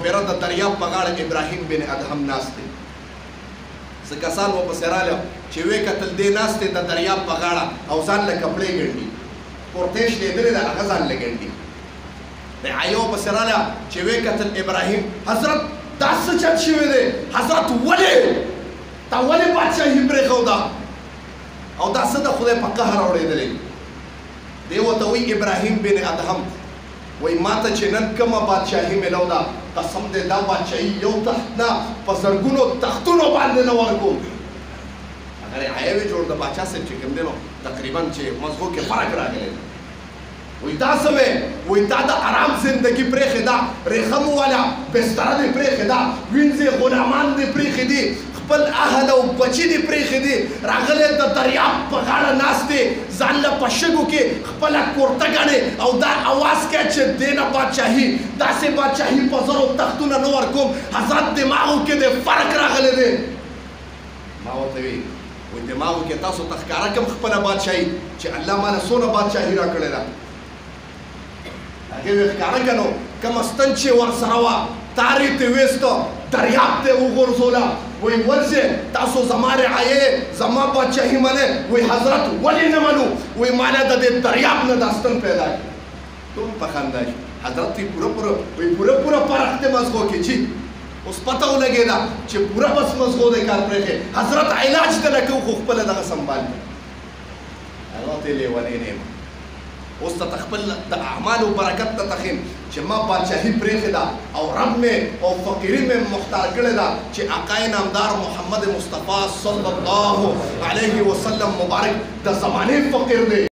پیره د دریاب په غاړه ابراهیم بن ادهم ناست دی. څه کسان ورپسې راغلل چې ویې کتل دی ناست دی د دریاب په غاړه او ځان له کپړې ګنډي، کورتۍ شلېدلې ده هغه ځان له ګنډي. یو پسې راغله چې ویې کتل ابراهیم حضرت دا څه چل شوی دی؟ حضرت ولې تا ولې بادشاهي پرېښوده او دا څه د خدای په قهر اورېدلی؟ دی ورته وایي ابراهیم بن ادهم وایي ما ته چې نن کومه بادشاهي میلو ده قسم دی دا بادشاهي یو تخت نه په زرګونو تختونو باندې نه ورکوم. هغه رعایا وې جوړ د باچا صاحب چې کوم دی نو تقریبا چې مزغو کې فرق راغلی دی. وایي دا څه وې؟ وایي دا د آرام زندګي پرېښې ده، ریخم والا بستره دې پرېښې ده، وینځې غلامان دې پرېښې دي، خپل اهل او بچي دې پرېښې دي، راغلی د دریاب په غاړه ناست دی، ځان له په شګو کې خپله کورته ګڼې او دا اواز کوي چې دې نه بادشاهي داسې بادشاهي په زرو تختونه نه ورکوم. حضرت دماغو کې دې فرق راغلی دی. ما ورته وی وایي دماغو کې تاسو ته ښکاره کړم خپله بادشاهي چې الله ماله څونه بادشاهي راکړې ده. هغې وی ښکاره که نو کومه ستن چې ورسره وه تارې ترې ویسته دریاب ته یې وغورځوله. وایي ورځې تاسو زما رعایې زما بادشاهي منئ؟ وایي حضرت ولې نه منو؟ وایي ما نه د دې دریاب نه دا ستن پیدا کړي. ټول په خندا شي. حضرت یې پوره پرخته مزغو کې جي اوس پته ولګېده چې پوره بس مزغو دی کار پرېښې. حضرت علاج ته نه کوو خو خپله دغه سنبال کړي. هغه ته یې لیونی نه یم. اوس ته خپل د اعمالو برکت ته تخیم چې ما بادشاهي پرېښې ده او رب مې او فقیري مې مختار کړې ده چې آقای نامدار محمد مصطفی صلی الله علیه وسلم مبارک د زمانې فقیر دی.